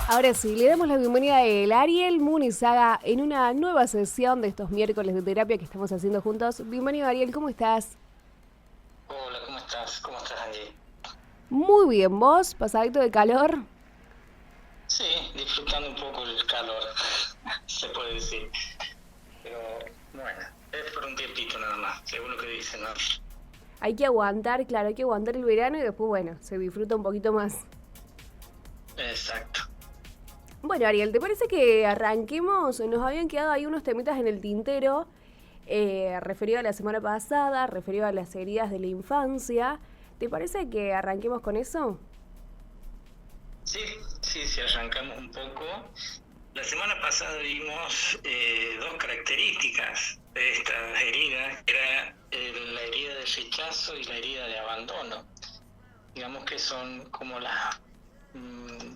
Ahora sí, le damos la bienvenida a él, Ariel Munizaga, en una nueva sesión de estos miércoles de terapia que estamos haciendo juntos. Bienvenido, Ariel, ¿cómo estás? Hola, ¿cómo estás? ¿Cómo estás, Andy? Muy bien, ¿vos? ¿Pasadito de calor? Sí, disfrutando un poco el calor, se puede decir. Pero bueno, es por un tiempito nada más, según lo que dicen, ¿no? Hay que aguantar, claro, hay que aguantar el verano y después, bueno, se disfruta un poquito más. Exacto. Bueno, Ariel, ¿te parece que arranquemos? Nos habían quedado ahí unos temitas en el tintero, referido a la semana pasada, referido a las heridas de la infancia. ¿Te parece que arranquemos con eso? Sí, sí, si arrancamos un poco. La semana pasada vimos dos características de estas heridas, que era la herida de rechazo y la herida de abandono. Digamos que son como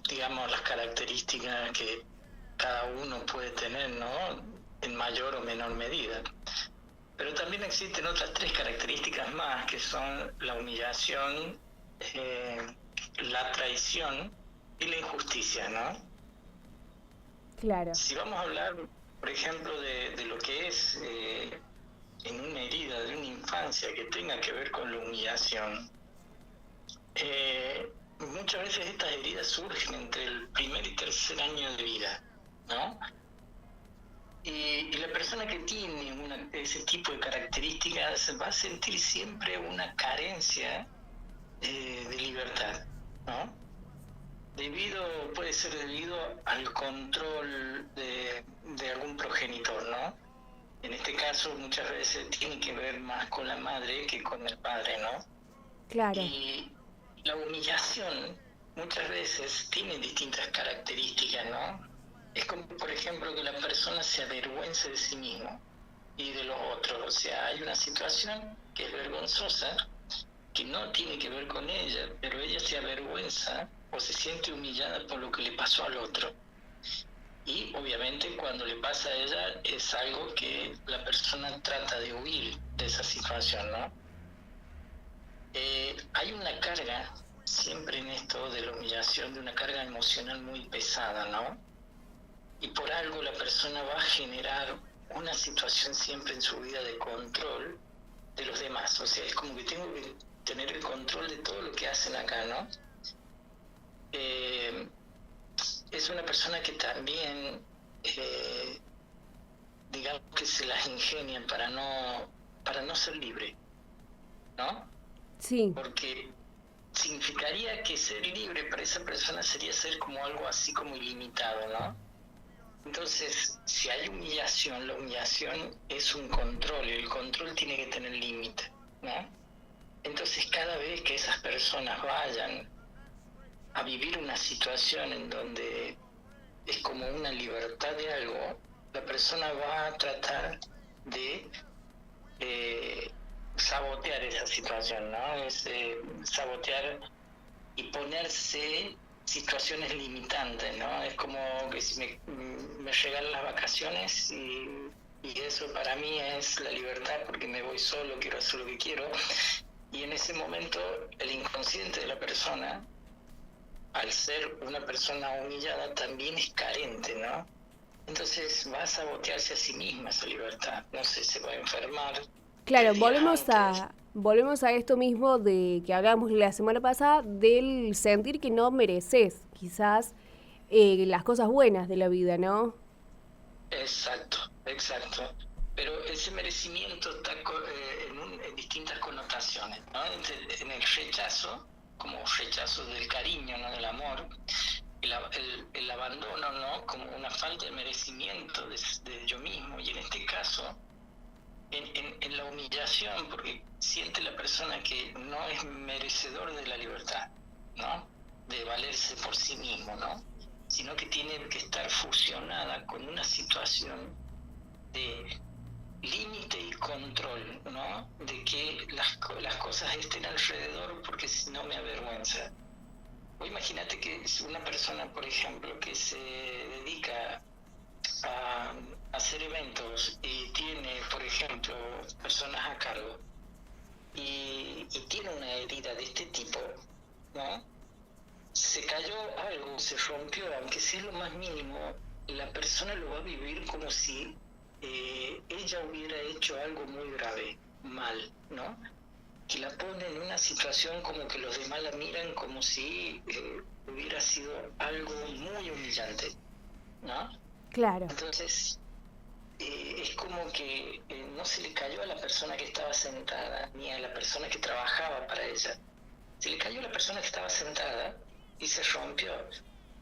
digamos, las características que cada uno puede tener, ¿no? En mayor o menor medida. Pero también existen otras tres características más, que son la humillación, eh, la traición y la injusticia, ¿no? Claro. Si vamos a hablar, por ejemplo, de lo que es en una herida de una infancia que tenga que ver con la humillación, muchas veces estas heridas surgen entre el primer y tercer año de vida, ¿no? Y la persona que tiene ese tipo de características va a sentir siempre una carencia de libertad, ¿no? Puede ser debido al control de algún progenitor, ¿no? En este caso muchas veces tiene que ver más con la madre que con el padre, ¿no? Claro. Y la humillación muchas veces tiene distintas características, ¿no? Es como, por ejemplo, que la persona se avergüence de sí mismo y de los otros. O sea, hay una situación que es vergonzosa, que no tiene que ver con ella, pero ella se avergüenza o se siente humillada por lo que le pasó al otro. Y obviamente cuando le pasa a ella es algo que la persona trata de huir de esa situación, ¿no? Hay una carga siempre en esto de la humillación, de una carga emocional muy pesada, ¿no? Y por algo la persona va a generar una situación siempre en su vida de control de los demás. O sea, es como que tengo que tener el control de todo lo que hacen acá, ¿no? Eh, es una persona que también, eh, digamos que se las ingenia para no ser libre, ¿no? Sí. Porque significaría que ser libre para esa persona sería ser como algo así como ilimitado, ¿no? Entonces, si hay humillación, la humillación es un control y el control tiene que tener límite, ¿no? Entonces, cada vez que esas personas vayan a vivir una situación en donde es como una libertad de algo, la persona va a tratar de eh, sabotear esa situación, ¿no? Es sabotear y ponerse situaciones limitantes, ¿no? Es como que si me regalan las vacaciones y eso para mí es la libertad porque me voy solo, quiero hacer lo que quiero. Y en ese momento el inconsciente de la persona, al ser una persona humillada, también es carente, ¿no? Entonces va a sabotearse a sí misma esa libertad. No sé, se va a enfermar Claro, 3 días volvemos antes. a, volvemos a esto mismo de que hablábamos la semana pasada, del sentir que no mereces quizás las cosas buenas de la vida, ¿no? Exacto, exacto. Pero ese merecimiento está en distintas connotaciones, ¿no? En el rechazo, como rechazo del cariño, ¿no? Del amor, el abandono, ¿no? Como una falta de merecimiento de yo mismo. Y en este caso, en la humillación, porque siente la persona que no es merecedor de la libertad, ¿no? De valerse por sí mismo, ¿no? Sino que tiene que estar fusionada con una situación de límite y control, ¿no? De que las cosas estén alrededor porque si no me avergüenza. O imagínate que es una persona, por ejemplo, que se dedica a hacer eventos y tiene, por ejemplo, personas a cargo y tiene una herida de este tipo, ¿no? se cayó algo, se rompió, aunque sea lo más mínimo, la persona lo va a vivir como si ella hubiera hecho algo muy grave, mal, ¿no? Que la pone en una situación como que los demás la miran como si hubiera sido algo muy humillante, ¿no? Claro. Entonces, es como que no se le cayó a la persona que estaba sentada, ni a la persona que trabajaba para ella. Se le cayó a la persona que estaba sentada y se rompió.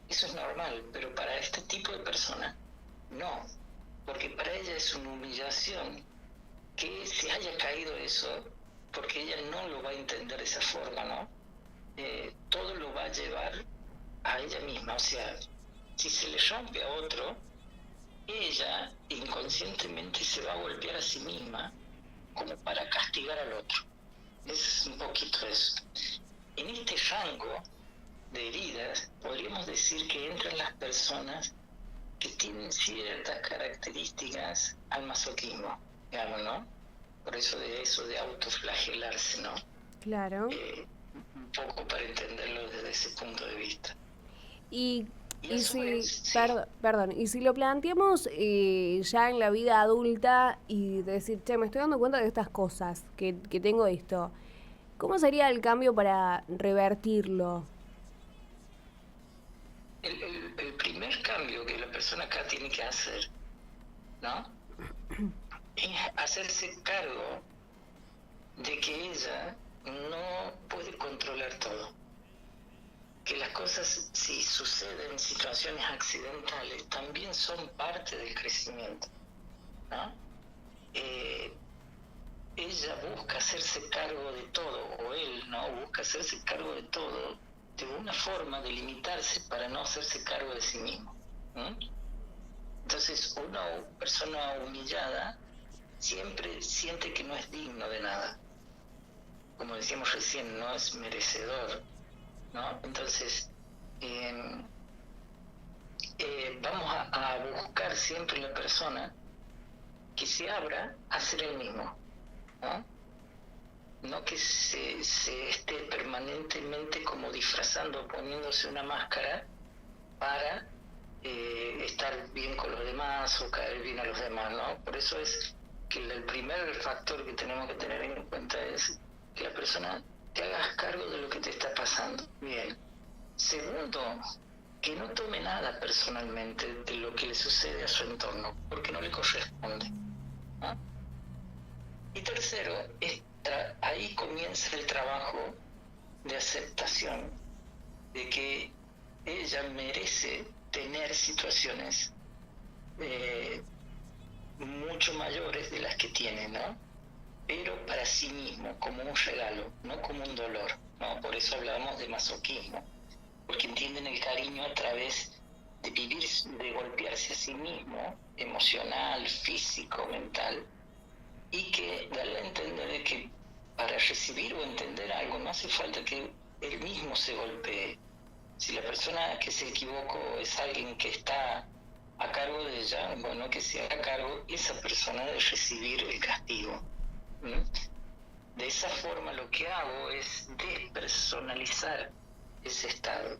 Eso es normal, pero para este tipo de persona, no. Porque para ella es una humillación que se haya caído eso, porque ella no lo va a entender de esa forma, ¿no? Todo lo va a llevar a ella misma. O sea, si se le rompe a otro, ella inconscientemente se va a golpear a sí misma como para castigar al otro. Es un poquito eso. En este rango de heridas podríamos decir que entran las personas que tienen ciertas características al masoquismo, digamos, ¿no? Por eso de autoflagelarse, ¿no? Claro. Un poco para entenderlo desde ese punto de vista. Y, Y a su vez, sí. perdón, y si lo planteamos ya en la vida adulta y decir, che, me estoy dando cuenta de estas cosas, que tengo esto, ¿cómo sería el cambio para revertirlo? El primer cambio que la persona acá tiene que hacer, ¿no? Es hacerse cargo de que ella no puede controlar todo. Que las cosas, si suceden situaciones accidentales, también son parte del crecimiento, ¿no? Ella busca hacerse cargo de todo, o él, ¿no? Busca hacerse cargo de todo de una forma de limitarse para no hacerse cargo de sí mismo, ¿no? Entonces, una persona humillada siempre siente que no es digno de nada. Como decíamos recién, no es merecedor, ¿no? Entonces, vamos a buscar siempre la persona que se abra a ser el mismo, ¿no? No que se esté permanentemente como disfrazando, poniéndose una máscara para estar bien con los demás o caer bien a los demás, ¿no? Por eso es que el primer factor que tenemos que tener en cuenta es que la persona te hagas cargo de lo que te está pasando. Bien. Segundo, que no tome nada personalmente de lo que le sucede a su entorno, porque no le corresponde, ¿no? Y tercero, ahí comienza el trabajo de aceptación de que ella merece tener situaciones mucho mayores de las que tiene, ¿no? Pero para sí mismo, como un regalo, no como un dolor, ¿no? Por eso hablamos de masoquismo, porque entienden el cariño a través de vivir, de golpearse a sí mismo, emocional, físico, mental, y que darle a entender de que para recibir o entender algo no hace falta que él mismo se golpee. Si la persona que se equivocó es alguien que está a cargo de ella, bueno, que se haga cargo esa persona de recibir el castigo. De esa forma lo que hago es despersonalizar ese estado.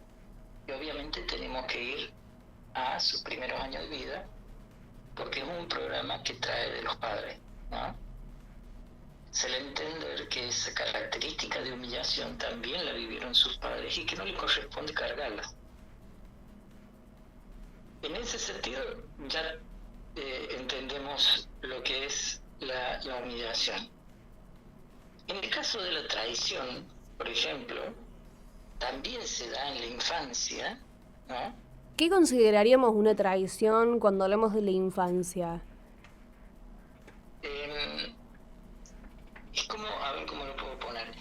Y obviamente tenemos que ir a sus primeros años de vida, porque es un programa que trae de los padres, ¿no? Se le entender que esa característica de humillación también la vivieron sus padres y que no le corresponde cargarla. En ese sentido ya entendemos lo que es la humillación. En el caso de la traición, por ejemplo, también se da en la infancia, ¿no? ¿Qué consideraríamos una traición cuando hablamos de la infancia? Es como, a ver cómo lo puedo poner.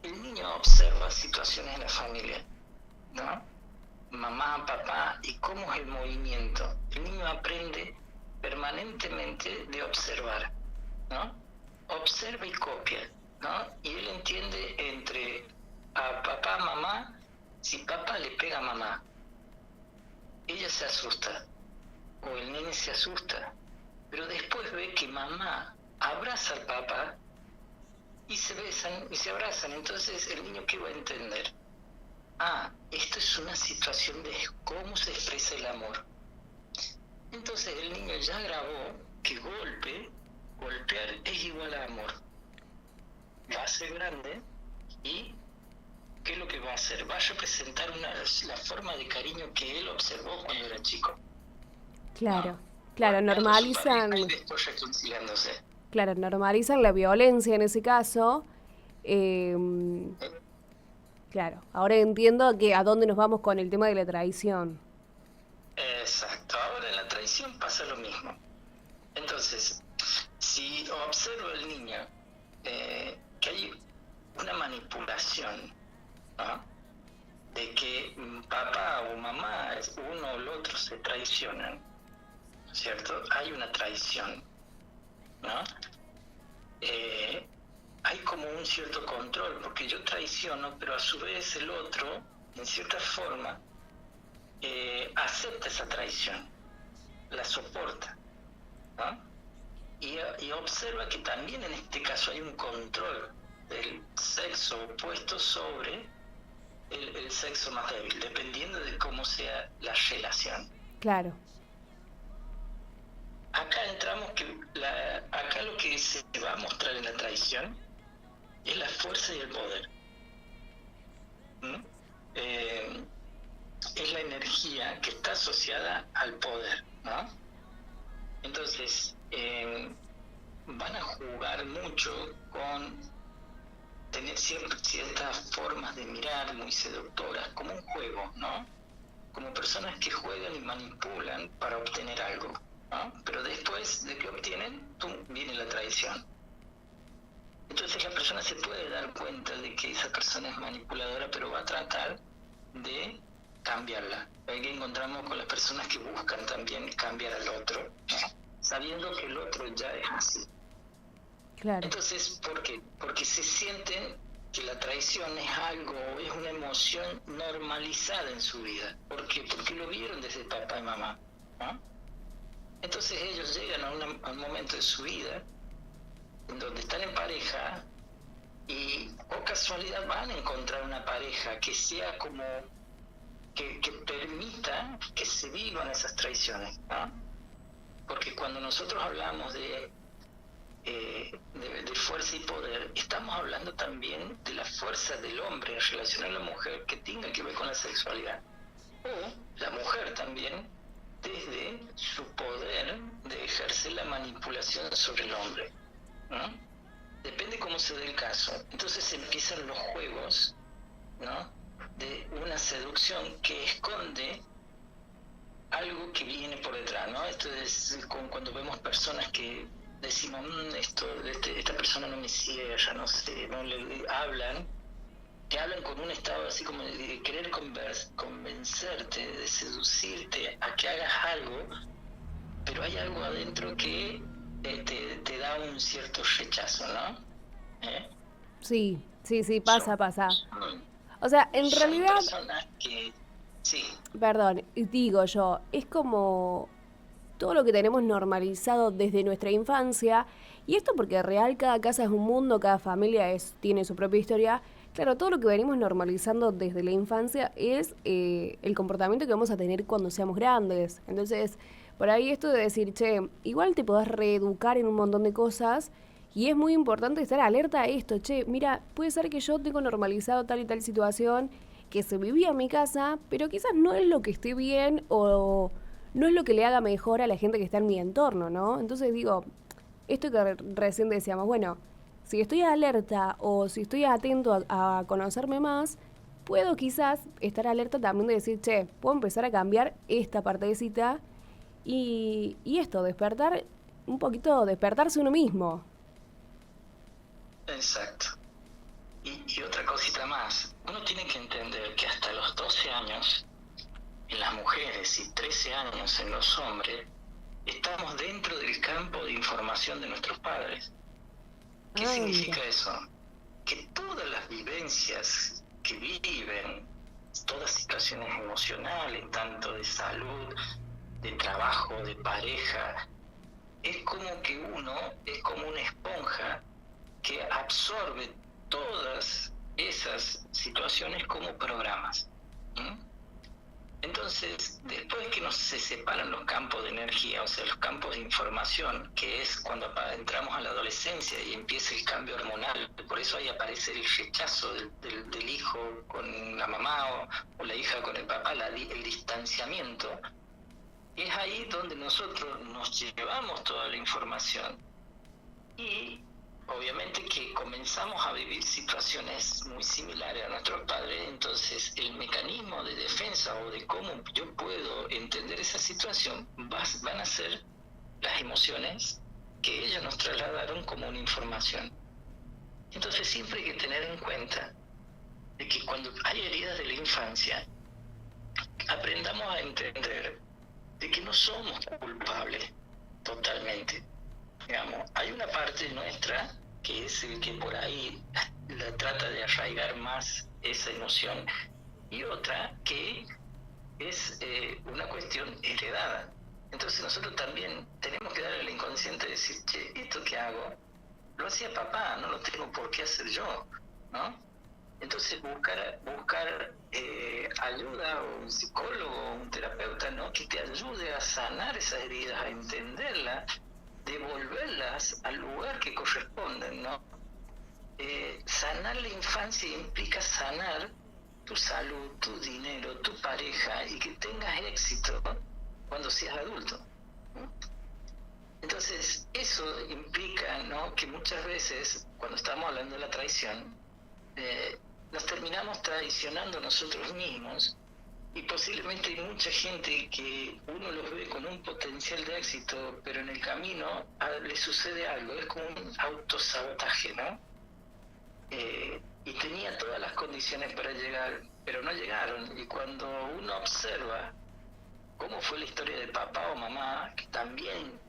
El niño observa situaciones en la familia, ¿no? Mamá, papá, y cómo es el movimiento. El niño aprende permanentemente de observar, ¿no? Observa y copia, ¿no? Y él entiende entre a papá, mamá, si papá le pega a mamá, ella se asusta, o el nene se asusta, pero después ve que mamá abraza al papá y se besan y se abrazan. Entonces el niño, ¿qué va a entender? esto es una situación de cómo se expresa el amor. Entonces el niño ya grabó que golpear es igual a amor. Va a ser grande y ¿qué es lo que va a hacer? Va a representar la forma de cariño que él observó cuando era chico. Claro, ¿No? claro, Golpeando a su normalizan, pareja y después reconciliándose. claro, normalizan la violencia en ese caso. Eh, claro, ahora entiendo que a dónde nos vamos con el tema de la traición. Exacto. Ahora en la traición pasa lo mismo. Entonces, si observa el niño que hay una manipulación, ¿no? De que papá o mamá, uno o el otro se traicionan, ¿cierto? Hay una traición, ¿no? Hay como un cierto control, porque yo traiciono, pero a su vez el otro, en cierta forma, acepta esa traición, la soporta, ¿no? Y observa que también en este caso hay un control del sexo opuesto sobre el sexo más débil, dependiendo de cómo sea la relación. Claro, Acá entramos acá lo que se va a mostrar en la traición es la fuerza y el poder. ¿Mm? Es la energía que está asociada al poder, ¿no? Entonces, van a jugar mucho con tener ciertas formas de mirar muy seductoras, como un juego, ¿no? Como personas que juegan y manipulan para obtener algo, ¿no? Pero después de que obtienen, viene la traición. Entonces la persona se puede dar cuenta de que esa persona es manipuladora, pero va a tratar de cambiarla. Ahí que encontramos con las personas que buscan también cambiar al otro, ¿no? Sabiendo que el otro ya es así. claro. Entonces, ¿por qué? Porque se sienten que la traición es algo, es una emoción normalizada en su vida. ¿Por qué? Porque lo vieron desde papá y mamá, ¿no? Entonces ellos llegan a un momento de su vida en donde están en pareja y, por casualidad, van a encontrar una pareja que sea como, que permita que se vivan esas traiciones, ¿no? Porque cuando nosotros hablamos de fuerza y poder, estamos hablando también de la fuerza del hombre en relación a la mujer que tenga que ver con la sexualidad, o la mujer también desde su poder de ejercer la manipulación sobre el hombre, ¿no? Depende cómo se dé el caso. Entonces empiezan los juegos, ¿no? De una seducción que esconde algo que viene por detrás, ¿no? Esto es como cuando vemos personas que decimos, esta persona no me cierra, no sé, no le hablan, te hablan con un estado así como de querer convencerte, de seducirte a que hagas algo, pero hay algo adentro que te da un cierto rechazo, ¿no? Sí, Son, pasa. son, O sea, en son realidad, personas que, sí, perdón, digo yo, es como todo lo que tenemos normalizado desde nuestra infancia, y esto porque real cada casa es un mundo, cada familia tiene su propia historia. Claro, todo lo que venimos normalizando desde la infancia es el comportamiento que vamos a tener cuando seamos grandes. Entonces, por ahí esto de decir, che, igual te podés reeducar en un montón de cosas, y es muy importante estar alerta a esto. Che, mira, puede ser que yo tengo normalizado tal y tal situación que se vivía en mi casa, pero quizás no es lo que esté bien o no es lo que le haga mejor a la gente que está en mi entorno, ¿no? Entonces digo, esto que recién decíamos, bueno, si estoy alerta o si estoy atento a conocerme más, puedo quizás estar alerta también de decir, che, puedo empezar a cambiar esta partecita y esto, despertar un poquito, despertarse uno mismo. exacto. Y otra cosita más, uno tiene que entender que hasta los 12 años en las mujeres y 13 años en los hombres, estamos dentro del campo de información de nuestros padres. ¿Qué significa Mira. eso? Que todas las vivencias que viven, todas situaciones emocionales, tanto de salud, de trabajo, de pareja, es como que uno es como una esponja que absorbe todas esas situaciones como programas. ¿Mm? Entonces, después que se separan los campos de energía, o sea, los campos de información, que es cuando entramos a la adolescencia y empieza el cambio hormonal, por eso ahí aparece el rechazo del hijo con la mamá o la hija con el papá, el distanciamiento, es ahí donde nosotros nos llevamos toda la información y obviamente que comenzamos a vivir situaciones muy similares a nuestros padres, entonces el mecanismo de defensa o de cómo yo puedo entender esa situación van a ser las emociones que ellos nos trasladaron como una información. Entonces siempre hay que tener en cuenta de que cuando hay heridas de la infancia, aprendamos a entender de que no somos culpables totalmente. Digamos, hay una parte nuestra que es el que por ahí la trata de arraigar más esa emoción y otra que es una cuestión heredada. Entonces nosotros también tenemos que darle al inconsciente decir, che, esto que hago lo hacía papá, no lo tengo por qué hacer yo, ¿no? Entonces buscar ayuda, o un psicólogo, un terapeuta, ¿no? Que te ayude a sanar esas heridas, a entenderlas, devolverlas al lugar que corresponden, ¿no? Sanar la infancia implica sanar tu salud, tu dinero, tu pareja y que tengas éxito cuando seas adulto, ¿no? Entonces eso implica, ¿no? Que muchas veces cuando estamos hablando de la traición, nos terminamos traicionando nosotros mismos y posiblemente hay mucha gente que uno los ve con un potencial de éxito, pero en el camino le sucede algo, es como un autosabotaje, ¿no? Y tenía todas las condiciones para llegar, pero no llegaron. Y cuando uno observa cómo fue la historia de papá o mamá, que también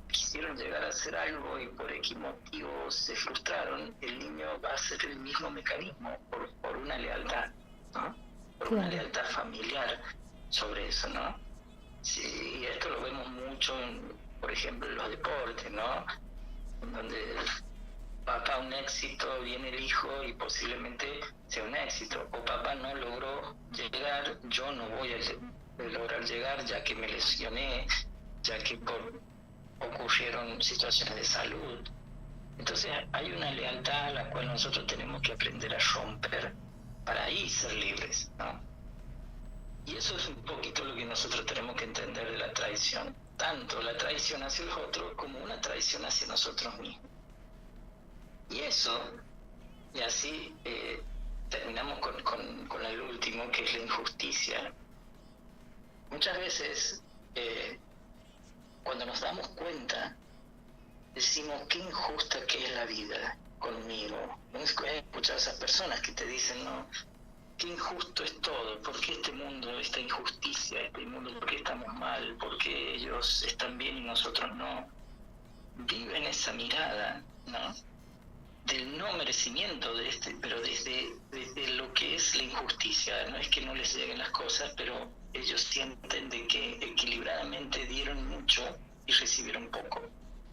quisieron llegar a hacer algo y por X motivos se frustraron, el niño va a hacer el mismo mecanismo por una lealtad, ¿no? Por una lealtad familiar sobre eso, ¿no? Sí, y esto lo vemos mucho, por ejemplo, en los deportes, ¿no? En donde papá un éxito, viene el hijo y posiblemente sea un éxito. O papá no logró llegar, yo no voy a lograr llegar ya que me lesioné, ya que ocurrieron situaciones de salud. Entonces hay una lealtad a la cual nosotros tenemos que aprender a romper para ahí ser libres, ¿no? Y eso es un poquito lo que nosotros tenemos que entender de la traición, tanto la traición hacia los otros como una traición hacia nosotros mismos. Y eso, y así terminamos con el último, que es la injusticia. Muchas veces cuando nos damos cuenta, decimos qué injusta que es la vida conmigo. He escuchado a esas personas que te dicen, no, qué injusto es todo, ¿por qué este mundo, esta injusticia, este mundo, por qué estamos mal, por qué ellos están bien y nosotros no? Viven esa mirada, ¿no? Del no merecimiento de pero desde lo que es la injusticia. No es que no les lleguen las cosas, pero ellos sienten de que equilibradamente dieron mucho y recibieron poco,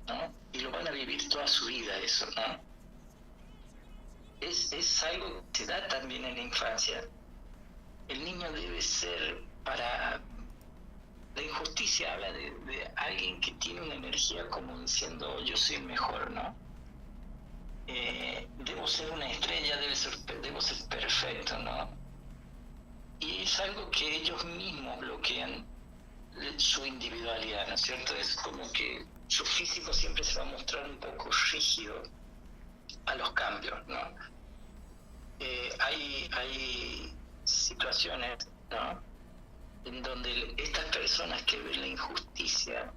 ¿no? Y lo van a vivir toda su vida eso, ¿no? Es algo que se da también en la infancia. El niño debe ser para... La injusticia habla de alguien que tiene una energía como diciendo yo soy mejor, ¿no? Debo ser una estrella, debo ser perfecto, ¿no? Y es algo que ellos mismos bloquean su individualidad, ¿no es cierto? Es como que su físico siempre se va a mostrar un poco rígido a los cambios, ¿no? Hay situaciones, ¿no? En donde estas personas que ven la injusticia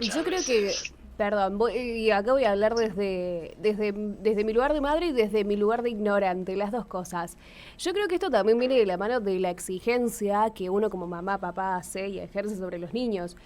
yo creo que, perdón, y acá voy a hablar desde mi lugar de madre y desde mi lugar de ignorante, las dos cosas. Yo creo que esto también viene de la mano de la exigencia que uno como mamá, papá hace y ejerce sobre los niños.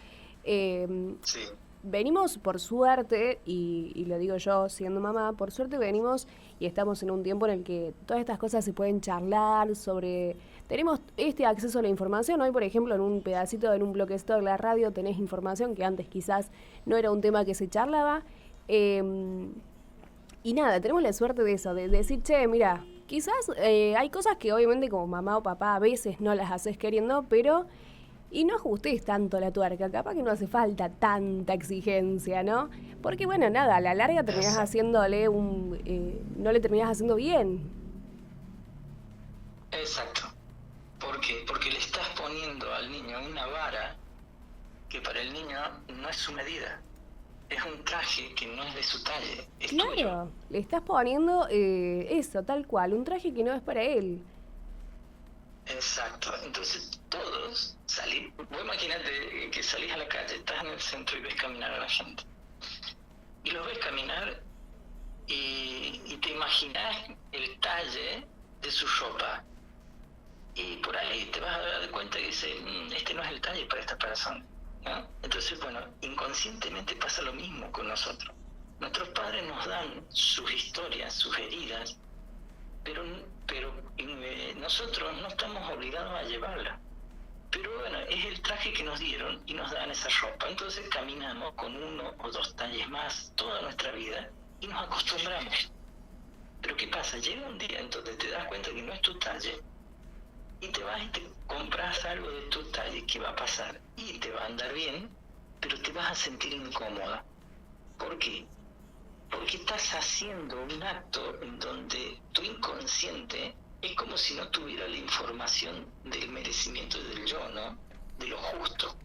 Sí. Venimos, por suerte, y lo digo yo siendo mamá, por suerte venimos y estamos en un tiempo en el que todas estas cosas se pueden charlar sobre... Tenemos este acceso a la información. Hoy, por ejemplo, en un pedacito, en un bloquecito de la radio, tenés información que antes quizás no era un tema que se charlaba. Y nada, tenemos la suerte de eso, de decir, che, mira, Quizás hay cosas que obviamente como mamá o papá a veces no las haces queriendo, pero y no ajustes tanto la tuerca, capaz que no hace falta tanta exigencia, ¿no? Porque bueno, nada, a la larga terminás Eso. haciéndole no le terminás haciendo bien. Exacto. ¿Por qué? Porque le estás poniendo al niño una vara que para el niño no es su medida. Es un traje que no es de su talle, es tuyo. Claro, le estás poniendo eso, tal cual, un traje que no es para él. Exacto. Entonces todos salir, vos imagínate que salís a la calle, estás en el centro y ves caminar a la gente. Y los ves caminar y te imaginas el talle de su ropa. Y por ahí te vas a dar cuenta que dice, este no es el talle para esta persona, ¿no? Entonces, bueno, inconscientemente pasa lo mismo con nosotros. Nuestros padres nos dan sus historias, sus heridas, pero nosotros no estamos obligados a llevarla. Pero bueno, es el traje que nos dieron y nos dan esa ropa. Entonces caminamos con 1 o 2 talles más toda nuestra vida y nos acostumbramos. Pero ¿qué pasa? Llega un día en donde te das cuenta que no es tu talle y te vas y te compras algo de tu talle. ¿Qué va a pasar? Y te va a andar bien, pero te vas a sentir incómoda. ¿Por qué? Porque estás haciendo un acto en donde tu inconsciente es como si no tuviera la información del merecimiento del yo, ¿no? De lo justo.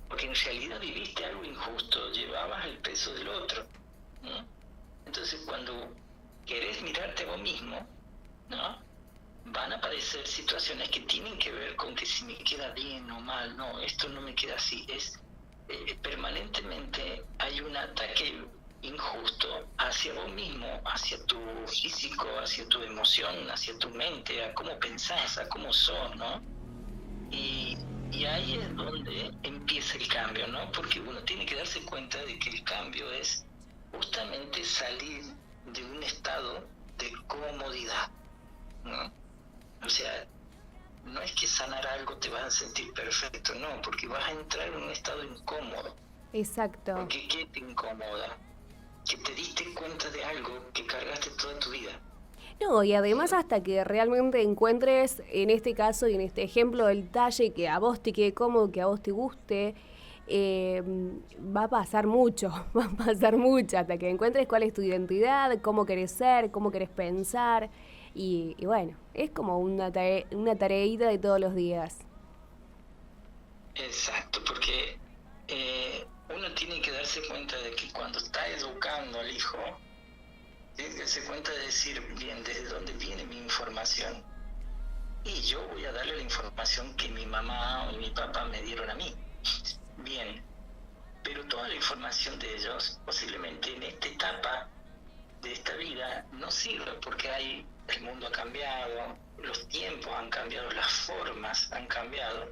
Porque en realidad viviste algo injusto, llevabas el peso del otro, ¿no? Entonces cuando querés mirarte a vos mismo, ¿no? Van a aparecer situaciones que tienen que ver con que si me queda bien o mal, no, esto no me queda así. Permanentemente hay un ataque injusto hacia vos mismo, hacia tu físico, hacia tu emoción, hacia tu mente, a cómo pensás, a cómo sos, ¿no? Y ahí es donde empieza el cambio, ¿no? Porque uno tiene que darse cuenta de que el cambio es justamente salir de un estado de comodidad, ¿no? O sea, no es que sanar algo te vas a sentir perfecto, no, porque vas a entrar en un estado incómodo. Exacto. Porque ¿qué te incomoda? Que te diste cuenta de algo que cargaste toda tu vida. No, y además hasta que realmente encuentres, en este caso y en este ejemplo, el talle que a vos te quede cómodo, que a vos te guste, va a pasar mucho, va a pasar mucho, hasta que encuentres cuál es tu identidad, cómo querés ser, cómo querés pensar, y bueno, es como una tareita de todos los días. Exacto, porque uno tiene que darse cuenta de que cuando está educando al hijo, tiene que darse cuenta de decir, bien, ¿desde dónde viene mi información? Y yo voy a darle la información que mi mamá o mi papá me dieron a mí. Bien, pero toda la información de ellos, posiblemente en esta etapa de esta vida, no sirve porque el mundo ha cambiado, los tiempos han cambiado, las formas han cambiado.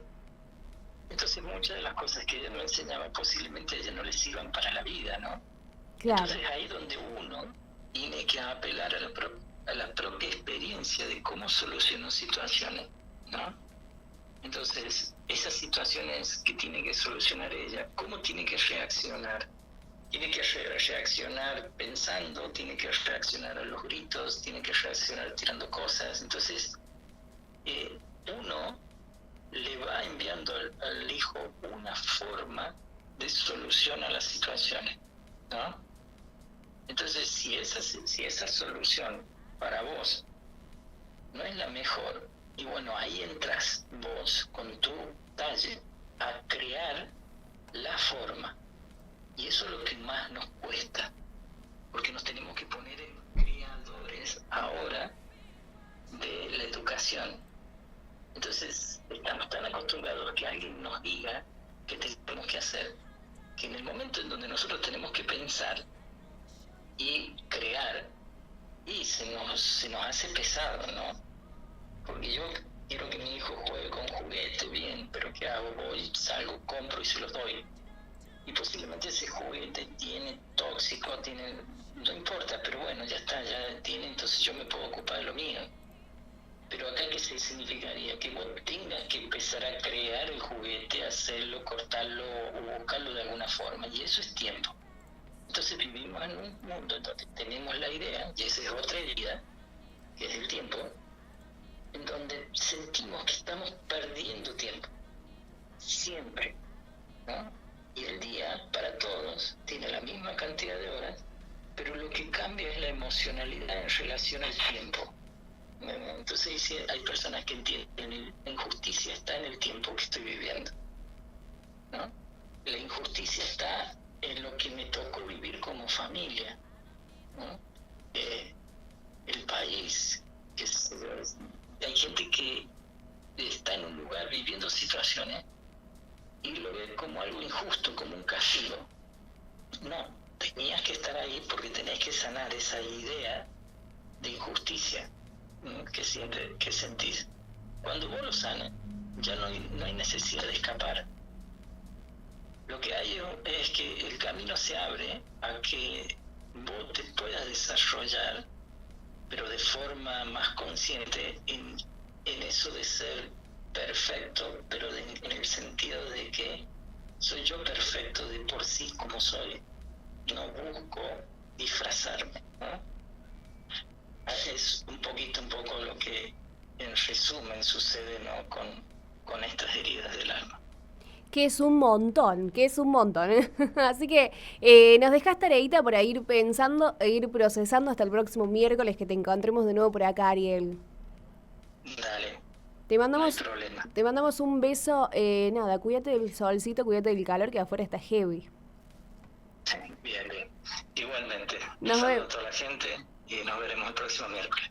Entonces muchas de las cosas que ella me enseñaba posiblemente a ella no le sirvan para la vida, ¿no? Claro, Entonces ahí es donde uno tiene que apelar a la propia experiencia de cómo solucionó situaciones, ¿no? Entonces, esas situaciones que tiene que solucionar ella, ¿cómo tiene que reaccionar? Tiene que reaccionar pensando, tiene que reaccionar a los gritos, tiene que reaccionar tirando cosas. Entonces, uno le va enviando al hijo una forma de solución a las situaciones, ¿no? Entonces, si esa solución para vos no es la mejor, y bueno, ahí entras vos con tu talle a crear la forma. Y eso es lo que más nos cuesta, porque nos tenemos que poner en creadores ahora de la educación. Entonces, estamos tan acostumbrados a que alguien nos diga qué tenemos que hacer, que en el momento en donde nosotros tenemos que pensar y crear, y se nos hace pesado, ¿no? Porque yo quiero que mi hijo juegue con juguete, bien, pero ¿qué hago? Voy, salgo, compro y se los doy. Y posiblemente ese juguete tiene tóxico, no importa, pero bueno, ya está, ya tiene, entonces yo me puedo ocupar de lo mío. Pero acá, ¿qué significaría? Que vos tengas que empezar a crear el juguete, hacerlo, cortarlo o buscarlo de alguna forma, y eso es tiempo. Entonces vivimos en un mundo donde tenemos la idea, y esa es otra herida, que es el tiempo, en donde sentimos que estamos perdiendo tiempo, siempre, ¿no? Y el día, para todos, tiene la misma cantidad de horas, pero lo que cambia es la emocionalidad en relación al tiempo. Entonces dice, hay personas que entienden, la injusticia está en el tiempo que estoy viviendo, ¿no? La injusticia está en lo que me tocó vivir como familia, ¿no? El país, hay gente que está en un lugar viviendo situaciones y lo ve como algo injusto, como un castigo. No, tenías que estar ahí porque tenés que sanar esa idea de injusticia que sentís. Cuando vos lo sanes, ya no hay necesidad de escapar. Lo que hay es que el camino se abre a que vos te puedas desarrollar, pero de forma más consciente en eso de ser perfecto, pero en el sentido de que soy yo perfecto de por sí como soy, no busco disfrazarme, ¿no? Es un poco lo que en resumen sucede, ¿no? con estas heridas del alma. Que es un montón, Así que nos dejás tareita para ir pensando e ir procesando hasta el próximo miércoles que te encontremos de nuevo por acá, Ariel. Dale. Te mandamos, no hay problema. te mandamos un beso. Nada, cuídate del solcito, cuídate del calor que afuera está heavy. Bien. Igualmente. Nos Saludo vemos. a toda la gente y nos veremos el próximo miércoles.